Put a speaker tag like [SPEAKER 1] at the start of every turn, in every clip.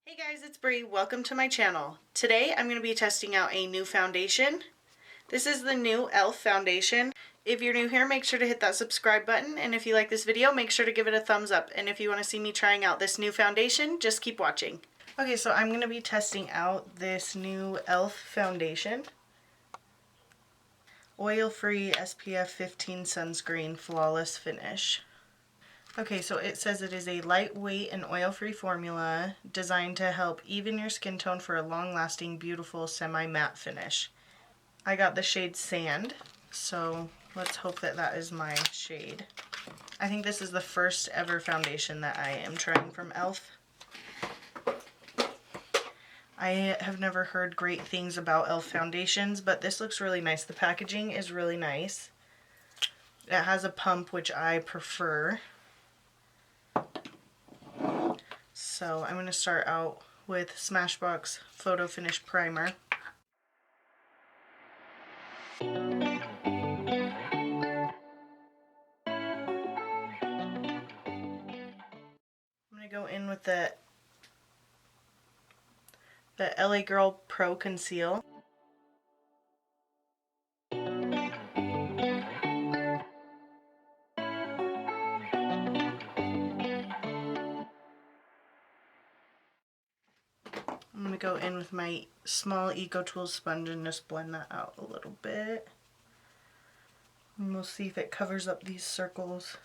[SPEAKER 1] Hey guys, it's Brie. Welcome to my channel. Today I'm going to be testing out a new foundation. This is the new e.l.f. foundation. If you're new here, make sure to hit that subscribe button, and if you like this video, make sure to give it a thumbs up. And if you want to see me trying out this new foundation, just keep watching. Okay, so I'm going to be testing out this new e.l.f. foundation. Oil-free SPF 15 sunscreen flawless finish. Okay, so it says it is a lightweight and oil-free formula designed to help even your skin tone for a long-lasting, beautiful, semi-matte finish. I got the shade Sand, so let's hope that that is my shade. I think this is the first ever foundation that I am trying from e.l.f. I have never heard great things about e.l.f. foundations, but this looks really nice. The packaging is really nice. It has a pump, which I prefer. So I'm going to start out with Smashbox Photo Finish Primer. I'm going to go in with the LA Girl Pro Conceal. I'm going to go in with my small Eco Tools sponge and just blend that out a little bit. And we'll see if it covers up these circles.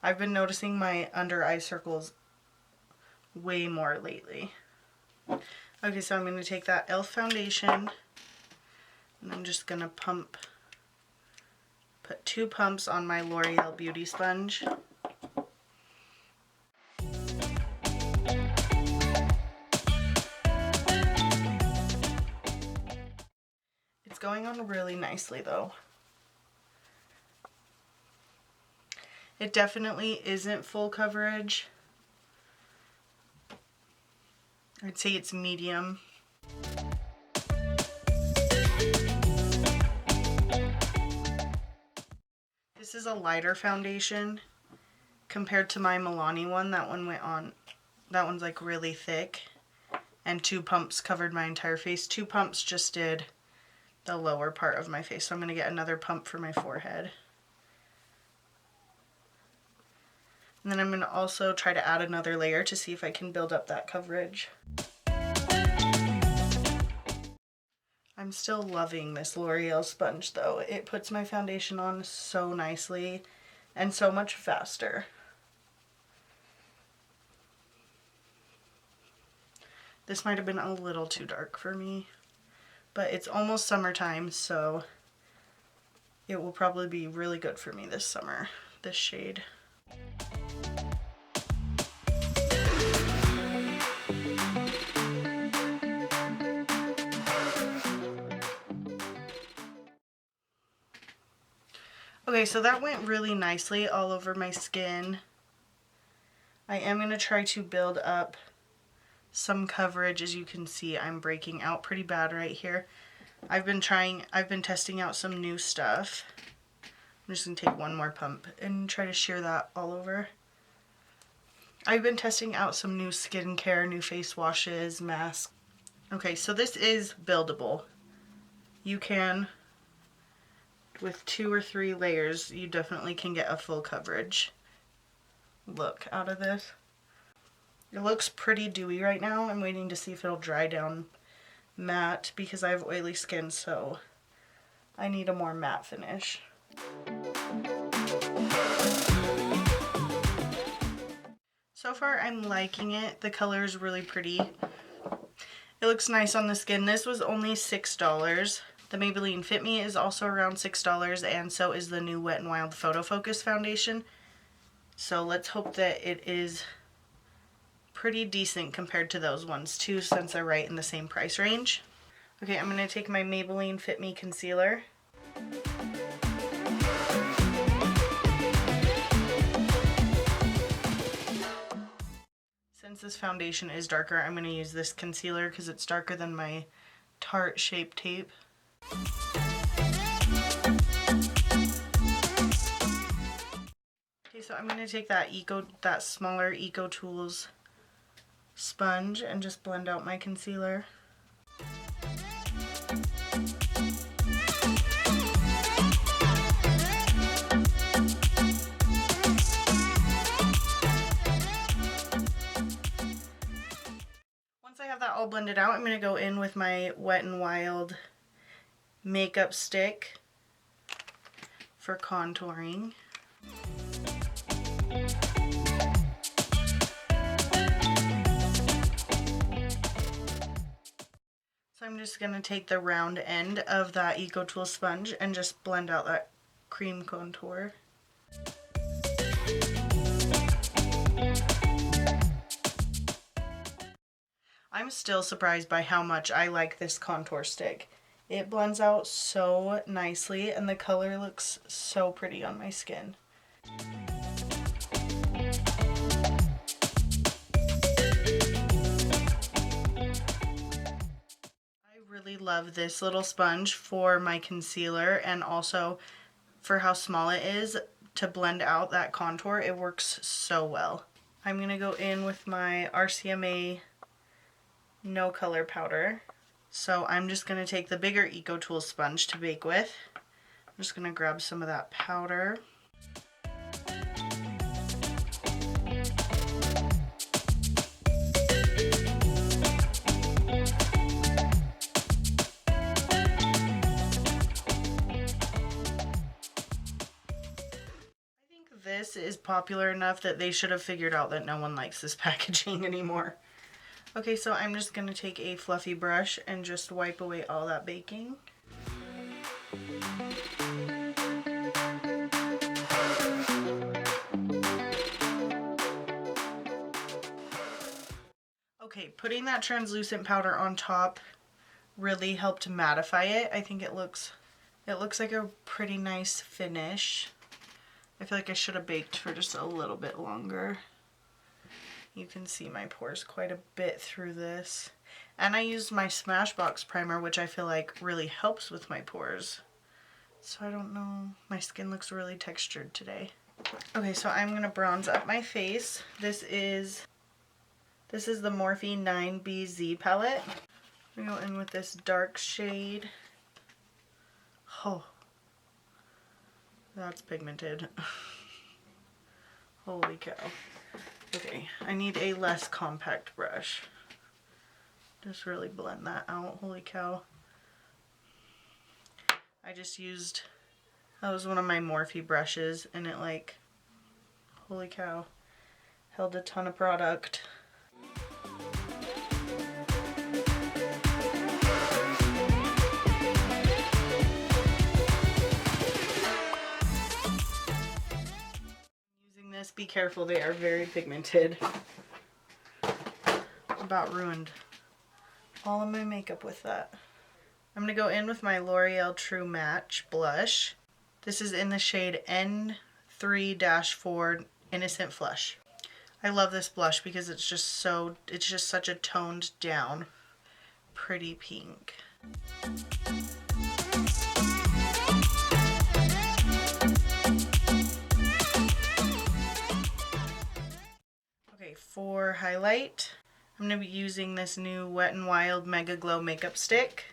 [SPEAKER 1] I've been noticing my under eye circles way more lately. Okay, so I'm going to take that e.l.f. foundation and I'm just going to put 2 pumps on my L'Oreal Beauty Sponge. It's going on really nicely though. It definitely isn't full coverage. I'd say it's medium. This is a lighter foundation compared to my Milani one. That one's like really thick, and 2 pumps covered my entire face. 2 pumps just did the lower part of my face, so I'm going to get another pump for my forehead. And then I'm going to also try to add another layer to see if I can build up that coverage. I'm still loving this L'Oreal sponge though. It puts my foundation on so nicely and so much faster. This might have been a little too dark for me, but it's almost summertime, so it will probably be really good for me this summer, this shade. Okay, so that went really nicely all over my skin. I am going to try to build up some coverage. As you can see, I'm breaking out pretty bad right here. I've been testing out some new stuff. I'm just going to take one more pump and try to sheer that all over. I've been testing out some new skincare, new face washes, masks. Okay, so this is buildable. You can, with 2 or 3 layers, you definitely can get a full coverage look out of this. It looks pretty dewy right now. I'm waiting to see if it'll dry down matte because I have oily skin, so I need a more matte finish. So far I'm liking it. The color is really pretty. It looks nice on the skin. This was only $6. The Maybelline Fit Me is also around $6, and so is the new Wet n Wild Photo Focus foundation. So let's hope that it is pretty decent compared to those ones too, since they're right in the same price range. Okay, I'm going to take my Maybelline Fit Me concealer. Since this foundation is darker, I'm going to use this concealer because it's darker than my Tarte Shape Tape. Okay, so I'm going to take that smaller Eco Tools sponge and just blend out my concealer. Once I have that all blended out, I'm going to go in with my Wet n Wild makeup stick for contouring. So I'm just going to take the round end of that Eco Tool sponge and just blend out that cream contour. I'm still surprised by how much I like this contour stick. It blends out so nicely and the color looks so pretty on my skin. I really love this little sponge for my concealer and also for how small it is to blend out that contour. It works so well. I'm going to go in with my RCMA no color powder. So I'm just going to take the bigger Eco Tool sponge to bake with. I'm just going to grab some of that powder. This is popular enough that they should have figured out that no one likes this packaging anymore. Okay, so I'm just going to take a fluffy brush and just wipe away all that baking. Okay, putting that translucent powder on top really helped mattify it. I think it looks like a pretty nice finish. I feel like I should have baked for just a little bit longer. You can see my pores quite a bit through this. And I used my Smashbox primer, which I feel like really helps with my pores. So I don't know, my skin looks really textured today. Okay, so I'm gonna bronze up my face. This is the Morphe 9BZ palette. I'm gonna go in with this dark shade. Oh, that's pigmented. Holy cow. Okay, I need a less compact brush. Just really blend that out. Holy cow. I just used, that was one of my Morphe brushes and it like, holy cow, held a ton of product. Using this, be careful, they are very pigmented. About ruined all of my makeup with that. I'm going to go in with my L'Oreal True Match blush. This is in the shade N3-4 Innocent Flush. I love this blush because it's just such a toned down, pretty pink. Okay, for highlight, I'm going to be using this new Wet n Wild Mega Glow makeup stick.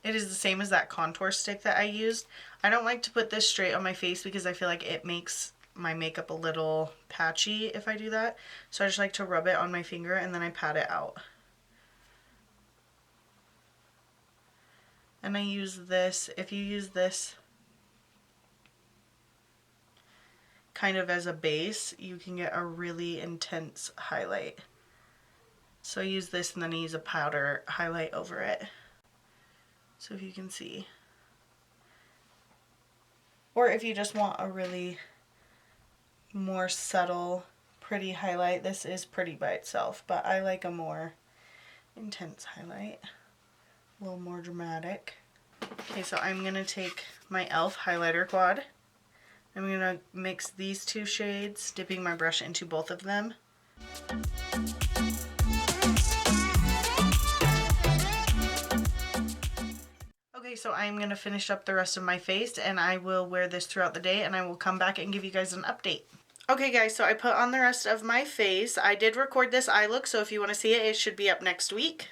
[SPEAKER 1] It is the same as that contour stick that I used. I don't like to put this straight on my face because I feel like it makes my makeup a little patchy if I do that. So I just like to rub it on my finger and then I pat it out. And I use this, if you use this kind of as a base, you can get a really intense highlight. So I use this and then I use a powder highlight over it. So if you can see. Or if you just want a really more subtle, pretty highlight, this is pretty by itself, but I like a more intense highlight, a little more dramatic. Okay, so I'm going to take my e.l.f. highlighter quad. I'm going to mix these two shades, dipping my brush into both of them. Okay, so I'm going to finish up the rest of my face and I will wear this throughout the day and I will come back and give you guys an update. Okay guys, so I put on the rest of my face. I did record this eye look, so if you want to see it, it should be up next week.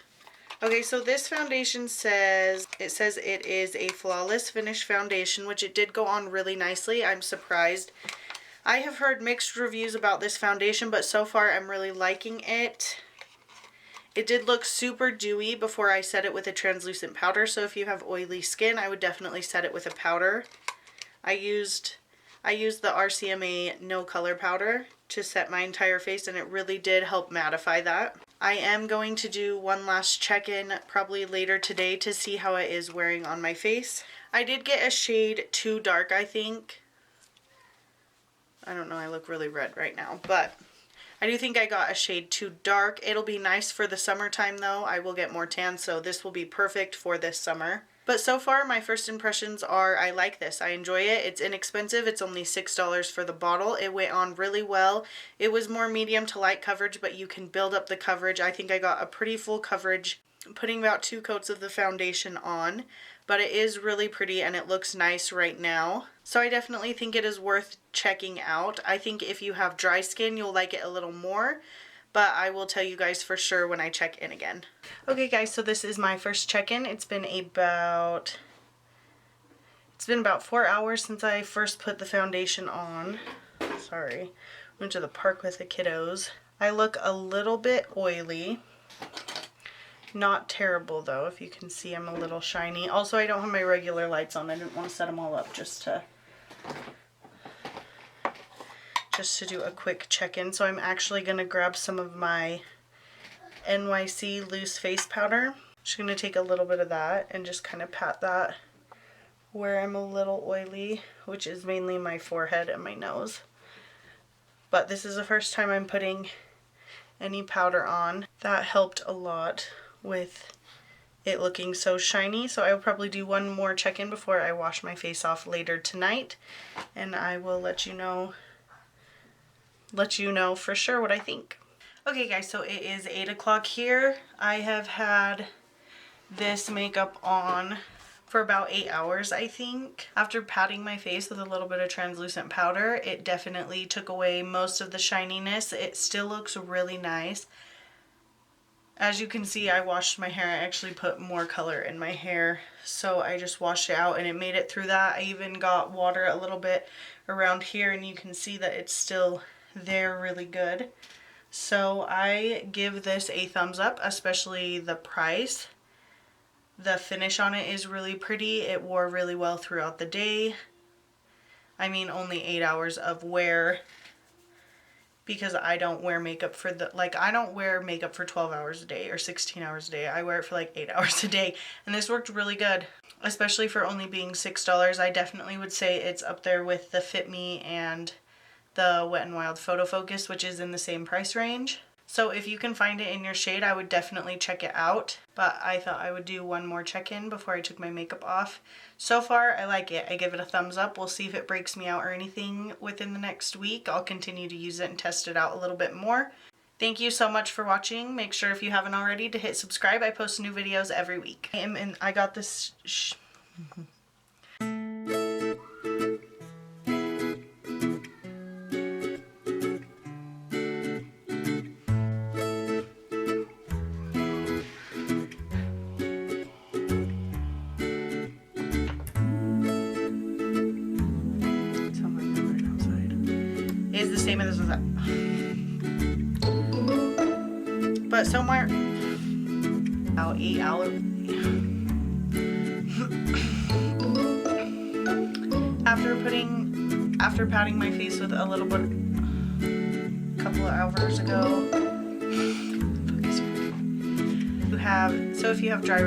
[SPEAKER 1] Okay, so this foundation says it is a flawless finish foundation, which it did go on really nicely. I'm surprised. I have heard mixed reviews about this foundation, but so far I'm really liking it. It did look super dewy before I set it with a translucent powder, so if you have oily skin, I would definitely set it with a powder. I used the RCMA no color powder to set my entire face, and it really did help mattify that. I am going to do one last check-in probably later today to see how it is wearing on my face. I did get a shade too dark, I think. I don't know, I look really red right now, but I do think I got a shade too dark. It'll be nice for the summertime though. I will get more tan, so this will be perfect for this summer. But so far, my first impressions are I like this. I enjoy it. It's inexpensive. It's only $6 for the bottle. It went on really well. It was more medium to light coverage, but you can build up the coverage. I think I got a pretty full coverage putting about 2 coats of the foundation on. But it is really pretty and it looks nice right now. So I definitely think it is worth checking out. I think if you have dry skin, you'll like it a little more. But I will tell you guys for sure when I check in again. Okay guys, so this is my first check-in. It's been about 4 hours since I first put the foundation on. Sorry, went to the park with the kiddos. I look a little bit oily. Not terrible though, if you can see I'm a little shiny. Also, I don't have my regular lights on. I didn't want to set them all up just to do a quick check-in. So I'm actually going to grab some of my NYC loose face powder. Just going to take a little bit of that and just kind of pat that where I'm a little oily, which is mainly my forehead and my nose. But this is the first time I'm putting any powder on. That helped a lot with it looking so shiny. So I will probably do one more check-in before I wash my face off later tonight, and I will let you know for sure what I think. Okay guys, so it is 8 o'clock here. I have had this makeup on for about 8 hours, I think. After patting my face with a little bit of translucent powder, it definitely took away most of the shininess. It still looks really nice. As you can see, I washed my hair. I actually put more color in my hair, so I just washed it out and it made it through that. I even got water a little bit around here, and you can see that it's still there really good. So I give this a thumbs up, especially the price. The finish on it is really pretty. It wore really well throughout the day. I mean, only 8 hours of wear, because I don't wear makeup for I don't wear makeup for 12 hours a day or 16 hours a day. I wear it for like 8 hours a day, and this worked really good, especially for only being $6. I definitely would say it's up there with the Fit Me and the Wet n Wild Photo Focus, which is in the same price range. So if you can find it in your shade, I would definitely check it out. But I thought I would do one more check-in before I took my makeup off. So far, I like it. I give it a thumbs up. We'll see if it breaks me out or anything within the next week. I'll continue to use it and test it out a little bit more. Thank you so much for watching. Make sure if you haven't already to hit subscribe. I post new videos every week. I got this... is the same as this was but somewhere about 8 hours after patting my face with a little bit a couple of hours ago. If you have dry